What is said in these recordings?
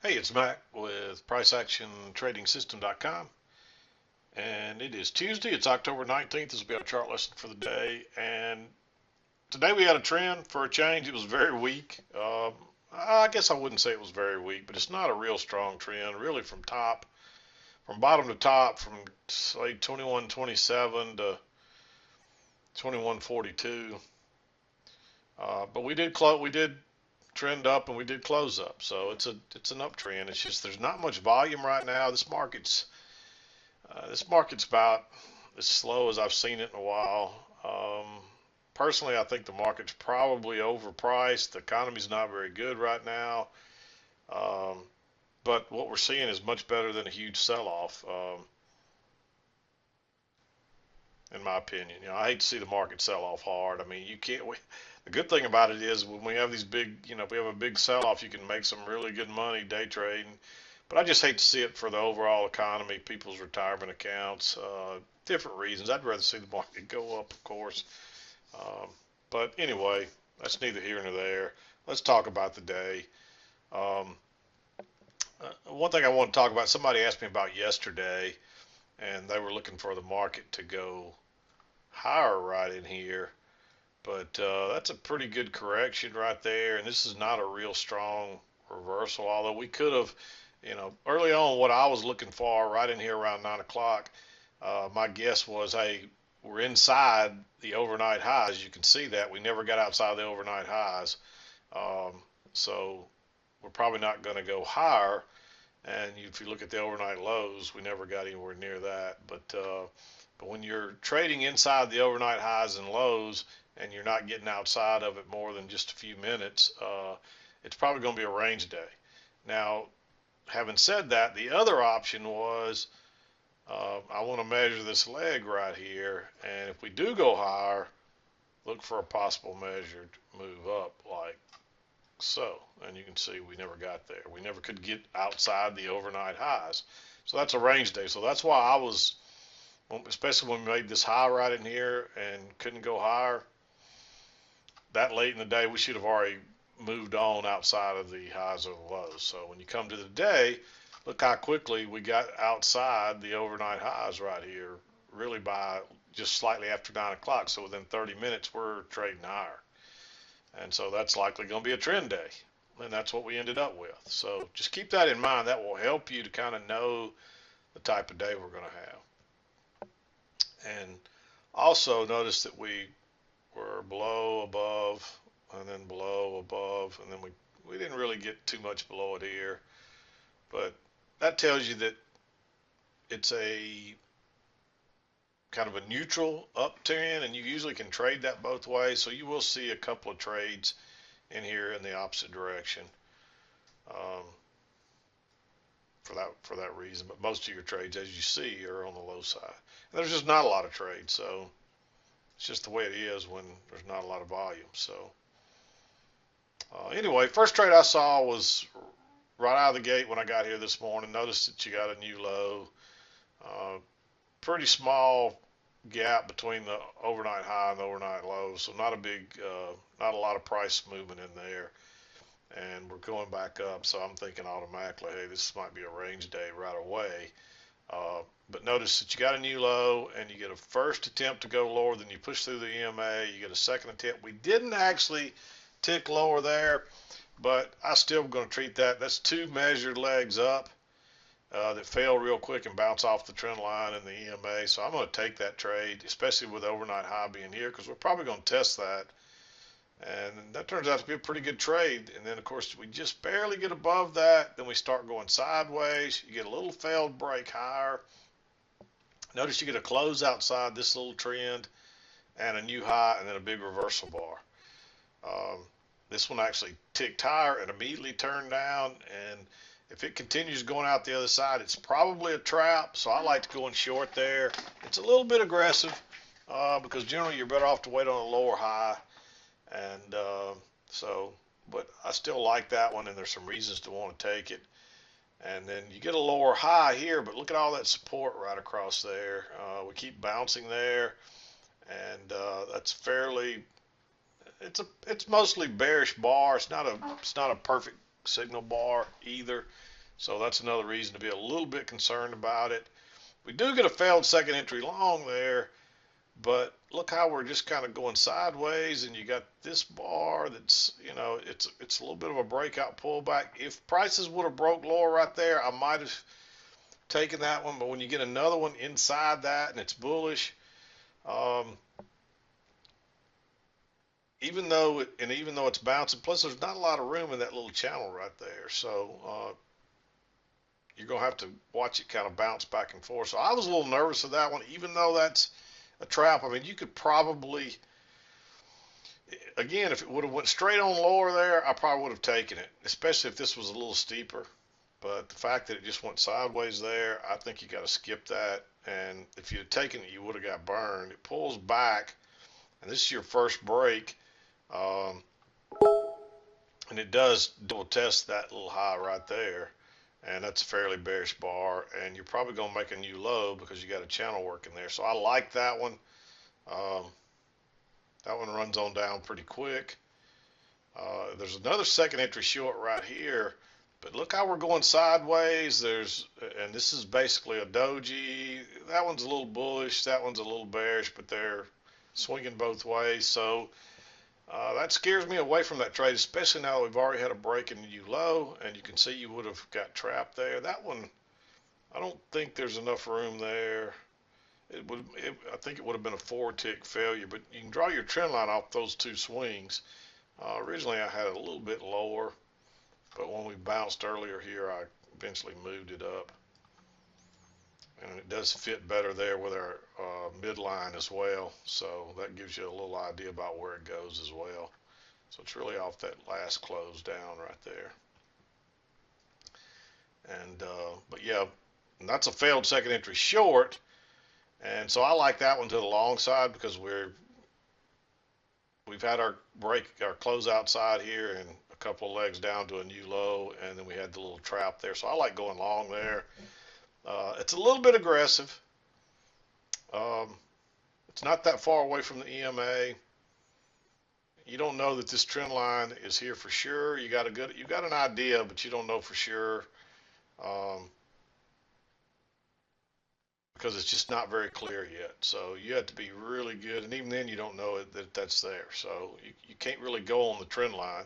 Hey, it's Mack with PriceActionTradingSystem.com, and it is Tuesday. It's October 19th. This will be our chart lesson for the day. And today we had a trend for a change. It was very weak. I guess I wouldn't say it was very weak, but it's not a real strong trend, really, from bottom to top, from say 21.27 to 21.42. But we did trend up and we did close up, so it's an uptrend. It's just there's not much volume right now. This market's about as slow as I've seen it in a while. Personally, I think the market's probably overpriced. The economy's not very good right now. Um, but what we're seeing is much better than a huge sell-off, in my opinion. I hate to see the market sell off hard. I mean, you can't. The good thing about it is when we have these big, if we have a big sell-off, you can make some really good money day trading. But I just hate to see it for the overall economy, people's retirement accounts, different reasons. I'd rather see the market go up, of course. Um, but anyway, that's neither here nor there. Let's talk about the day. Um, One thing I want to talk about, somebody asked me about yesterday, and they were looking for the market to go higher right in here. But that's a pretty good correction right there. And this is not a real strong reversal, although we could have, early on, what I was looking for right in here around 9 o'clock, my guess was, hey, we're inside the overnight highs. You can see that. We never got outside the overnight highs. Um, so we're probably not going to go higher. And if you look at the overnight lows, we never got anywhere near that. But when you're trading inside the overnight highs and lows, and you're not getting outside of it more than just a few minutes, it's probably going to be a range day. Now, having said that, the other option was I want to measure this leg right here, and if we do go higher, look for a possible measured move up like so. And you can see we never got there. We never could get outside the overnight highs. So that's a range day. So that's why I was, especially when we made this high right in here and couldn't go higher, that late in the day, we should have already moved on outside of the highs or the lows. So when you come to the day, look how quickly we got outside the overnight highs right here, really by just slightly after 9 o'clock. So within 30 minutes, we're trading higher. And so that's likely going to be a trend day. And that's what we ended up with. So just keep that in mind. That will help you to kind of know the type of day we're going to have. And also notice that we were below, above, and then below, above, and then we didn't really get too much below it here. But that tells you that it's a kind of a neutral uptrend, and you usually can trade that both ways. So you will see a couple of trades in here in the opposite direction um, for that reason. But most of your trades, as you see, are on the low side. And there's just not a lot of trades, so it's just the way it is when there's not a lot of volume. So anyway, first trade I saw was right out of the gate when I got here this morning. Notice that you got a new low. Uh, Pretty small gap between the overnight high and the overnight low, so not a lot of price movement in there. And we're going back up, so I'm thinking automatically, hey, this might be a range day right away. But notice that you got a new low, and you get a first attempt to go lower, then you push through the EMA, you get a second attempt. We didn't actually tick lower there, but I still going to treat that. That's two measured legs up that fail real quick and bounce off the trend line in the EMA. So I'm going to take that trade, especially with overnight high being here, because we're probably going to test that. And that turns out to be a pretty good trade. And then, of course, we just barely get above that. Then we start going sideways. You get a little failed break higher. Notice you get a close outside this little trend and a new high and then a big reversal bar. This one actually ticked higher and immediately turned down. And if it continues going out the other side, it's probably a trap. So I like to go in short there. It's a little bit aggressive because generally you're better off to wait on a lower high. And but I still like that one, and there's some reasons to want to take it. And then you get a lower high here, but look at all that support right across there. We keep bouncing there, and that's fairly. It's mostly bearish bar. It's not a perfect signal bar either. So that's another reason to be a little bit concerned about it. We do get a failed second entry long there, but look how we're just kind of going sideways, and you got this bar that's, it's a little bit of a breakout pullback. If prices would have broke lower right there, I might have taken that one, but when you get another one inside that and it's bullish, um, even though it's bouncing, plus there's not a lot of room in that little channel right there, so you're gonna have to watch it kind of bounce back and forth. So I was a little nervous of that one, even though that's a trap. I mean, you could probably, again, if it would have went straight on lower there, I probably would have taken it, especially if this was a little steeper. But the fact that it just went sideways there, I think you got to skip that. And if you'd taken it, you would have got burned. It pulls back, and this is your first break, um, and it does double test that little high right there. And that's a fairly bearish bar, and you're probably going to make a new low because you got a channel working there. So I like that one. Um, that one runs on down pretty quick. There's another second entry short right here, but look how we're going sideways. And this is basically a doji. That one's a little bullish, that one's a little bearish, but they're swinging both ways. So that scares me away from that trade, especially now that we've already had a break in the new low, and you can see you would have got trapped there. That one, I don't think there's enough room there. I think it would have been a 4-tick failure, but you can draw your trend line off those two swings. Originally I had it a little bit lower, but when we bounced earlier here, I eventually moved it up. And it does fit better there with our midline as well. So that gives you a little idea about where it goes as well. So it's really off that last close down right there. And but yeah, and that's a failed second entry short. And so I like that one to the long side because we've had our break, our close outside here, and a couple of legs down to a new low, and then we had the little trap there. So I like going long there. It's a little bit aggressive. Um, it's not that far away from the EMA. You don't know that this trend line is here for sure. You got an idea, but you don't know for sure. Um, because it's just not very clear yet. So you have to be really good, and even then you don't know that that's there. So you can't really go on the trend line.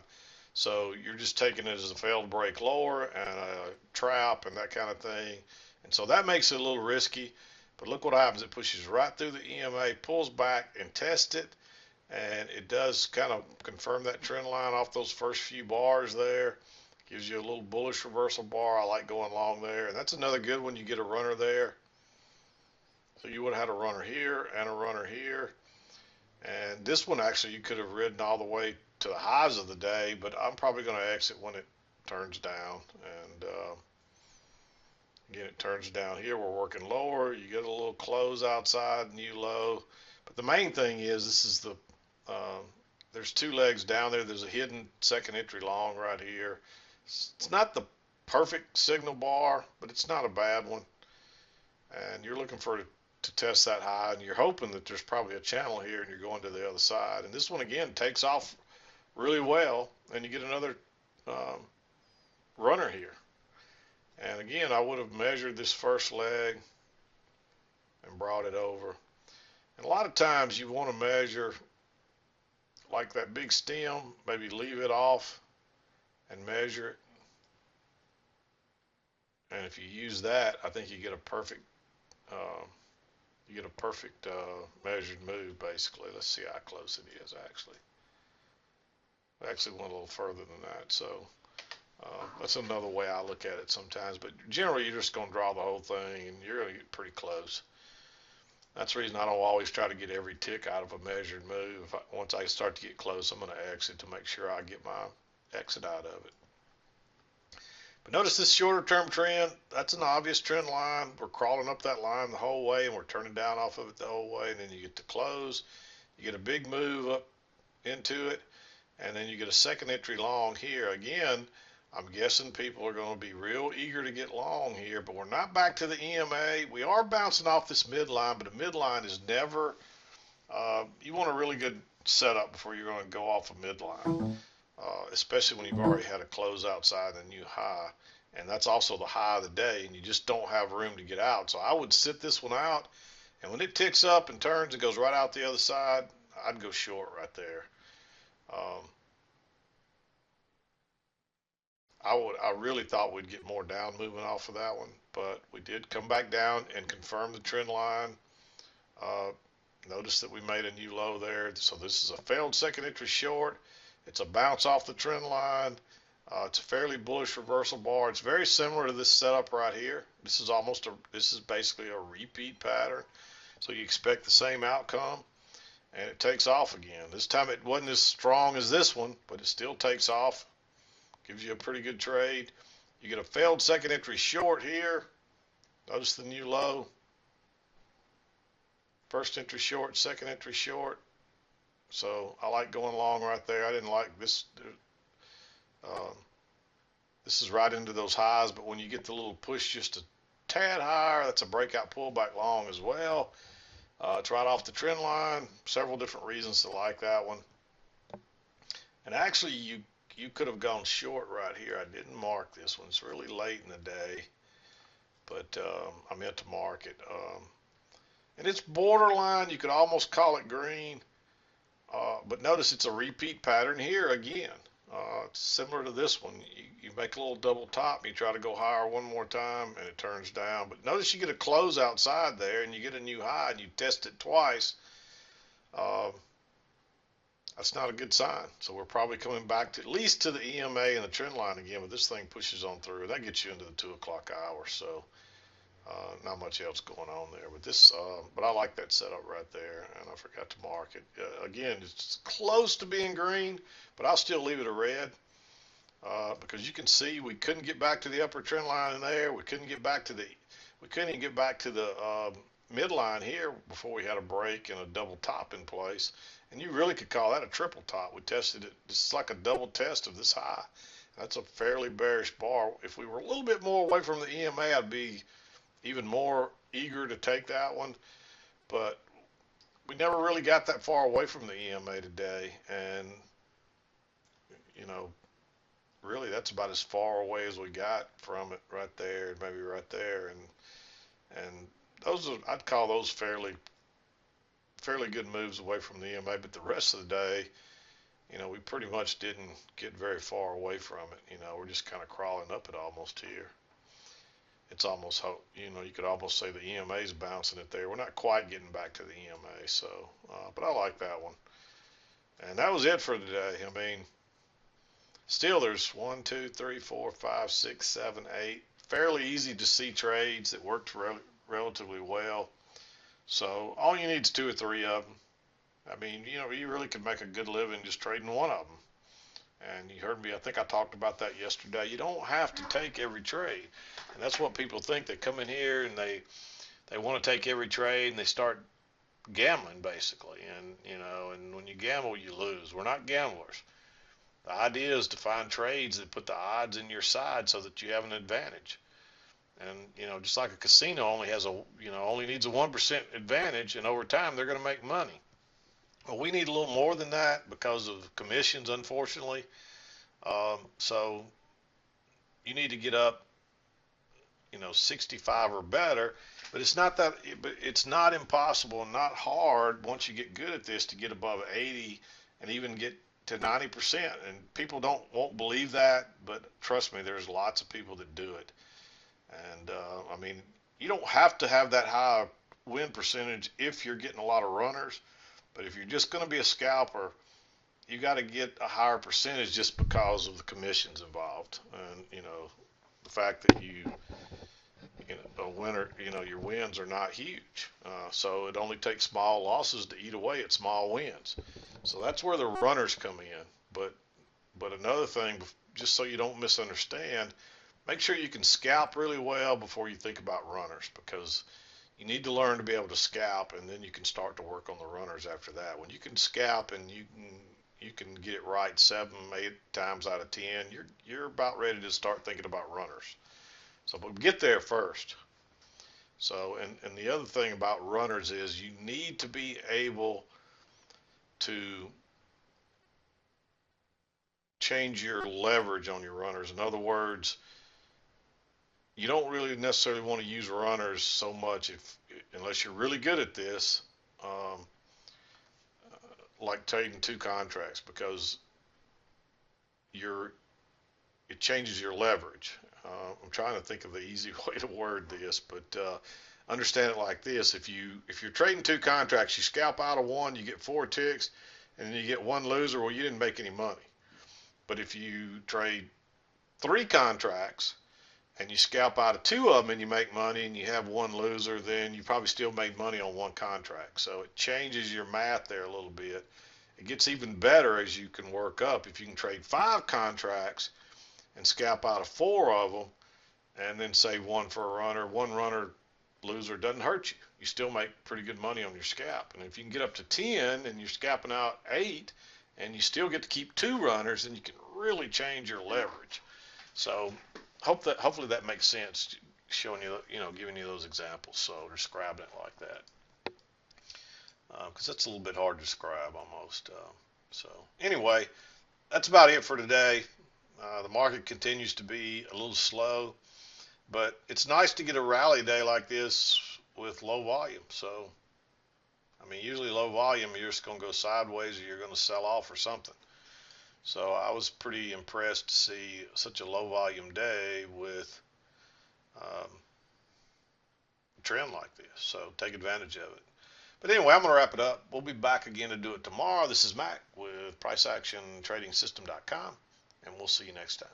So you're just taking it as a failed break lower and a trap and that kind of thing. And so that makes it a little risky. But look what happens. It pushes right through the EMA, pulls back and tests it. And it does kind of confirm that trend line off those first few bars there. Gives you a little bullish reversal bar. I like going long there. And that's another good one. You get a runner there. So you would have had a runner here and a runner here. And this one actually you could have ridden all the way to the highs of the day, but I'm probably going to exit when it turns down. And again, it turns down here. We're working lower. You get a little close outside, new low. But the main thing is this is there's two legs down there. There's a hidden second entry long right here. It's not the perfect signal bar, but it's not a bad one. And you're looking for to test that high, and you're hoping that there's probably a channel here and you're going to the other side. And this one again takes off really well, and you get another runner here. And again, I would have measured this first leg and brought it over. And a lot of times you want to measure like that big stem, maybe leave it off and measure it. And if you use that, I think you get a perfect measured move basically. Let's see how close it is actually. I actually went a little further than that. So that's another way I look at it sometimes. But generally, you're just going to draw the whole thing, and you're going to get pretty close. That's the reason I don't always try to get every tick out of a measured move. Once I start to get close, I'm going to exit to make sure I get my exit out of it. But notice this shorter term trend, that's an obvious trend line. We're crawling up that line the whole way, and we're turning down off of it the whole way. And then you get to close. You get a big move up into it, and then you get a second entry long here. Again, I'm guessing people are going to be real eager to get long here, but we're not back to the EMA. We are bouncing off this midline, but a midline is never, you want a really good setup before you're going to go off a midline, especially when you've already had a close outside a new high. and that's also the high of the day, and you just don't have room to get out. So I would sit this one out, and when it ticks up and turns and goes right out the other side, I'd go short right there. Um, I really thought we'd get more down movement off of that one, but we did come back down and confirm the trend line. Uh, Notice that we made a new low there. So this is a failed second entry short. It's a bounce off the trend line. It's a fairly bullish reversal bar. It's very similar to this setup right here. This is basically a repeat pattern. So you expect the same outcome, and it takes off again. This time it wasn't as strong as this one, but it still takes off. Gives you a pretty good trade. You get a failed second entry short here. Notice the new low. First entry short, second entry short. So I like going long right there. I didn't like this. Um, this is right into those highs, but when you get the little push just a tad higher, that's a breakout pullback long as well. It's right off the trend line. Several different reasons to like that one. And actually, you could have gone short right here. I didn't mark this one. It's really late in the day, but I meant to mark it. And it's borderline. You could almost call it green. But notice it's a repeat pattern here again. It's similar to this one. You make a little double top, you try to go higher one more time, and it turns down. But notice you get a close outside there, and you get a new high, and you test it twice. Uh, that's not a good sign. So we're probably coming back to at least to the EMA and the trend line again, but this thing pushes on through. That gets you into the 2 o'clock hour. So not much else going on there, but I like that setup right there, and I forgot to mark it. Again, it's close to being green, but I'll still leave it a red because you can see we couldn't get back to the upper trend line in there. We couldn't even get back to the midline here before we had a break and a double top in place. And you really could call that a triple top. We tested it. This is like a double test of this high. That's a fairly bearish bar. If we were a little bit more away from the EMA, I'd be even more eager to take that one, but we never really got that far away from the EMA today, and you know, really that's about as far away as we got from it right there, maybe right there, and those are, I'd call those fairly good moves away from the EMA, but the rest of the day, we pretty much didn't get very far away from it. We're just kind of crawling up it almost here. It's almost, you could almost say the EMA is bouncing it there. We're not quite getting back to the EMA, so, but I like that one. And that was it for today. I mean, still there's 1, 2, 3, 4, 5, 6, 7, 8 fairly easy to see trades that worked relatively well. So all you need is 2 or 3 of them. I mean, you really could make a good living just trading one of them. And you heard me, I think I talked about that yesterday. You don't have to take every trade. And that's what people think. They come in here and they want to take every trade and they start gambling basically. And when you gamble, you lose. We're not gamblers. The idea is to find trades that put the odds in your side so that you have an advantage. And just like a casino only needs a 1% advantage, and over time they're going to make money. Well, we need a little more than that because of commissions, unfortunately. So you need to get up, 65 or better. But it's not impossible and not hard once you get good at this to get above 80 and even get to 90%. And people won't believe that, but trust me, there's lots of people that do it. And I mean, you don't have to have that high win percentage if you're getting a lot of runners. But if you're just going to be a scalper, you got to get a higher percentage just because of the commissions involved, and the fact that a winner, your wins are not huge. So it only takes small losses to eat away at small wins. So that's where the runners come in. But another thing, just so you don't misunderstand, make sure you can scalp really well before you think about runners, because you need to learn to be able to scalp, and then you can start to work on the runners after that. When you can scalp and you can get it right 7, 8 times out of 10, you're about ready to start thinking about runners. So, but get there first. So, and the other thing about runners is you need to be able to change your leverage on your runners. In other words, you don't really necessarily want to use runners so much unless you're really good at this, um, like trading two contracts, because you're it changes your leverage. I'm trying to think of the easy way to word this, but understand it like this: if you're trading two contracts, you scalp out of one, you get 4 ticks, and then you get one loser. Well, you didn't make any money. But if you trade three contracts and you scalp out of two of them and you make money and you have one loser, then you probably still made money on one contract. So it changes your math there a little bit. It gets even better as you can work up. If you can trade five contracts and scalp out of four of them and then save one for a runner, one runner loser doesn't hurt you. You still make pretty good money on your scalp. And if you can get up to 10 and you're scalping out 8 and you still get to keep two runners, then you can really change your leverage. So hopefully that makes sense, showing you, giving you those examples. So describing it like that, because that's a little bit hard to describe almost. So anyway, that's about it for today. The market continues to be a little slow, but it's nice to get a rally day like this with low volume. So, I mean, usually low volume, you're just going to go sideways or you're going to sell off or something. So I was pretty impressed to see such a low volume day with a trend like this. So take advantage of it. But anyway, I'm going to wrap it up. We'll be back again to do it tomorrow. This is Mack with PriceActionTradingSystem.com, and we'll see you next time.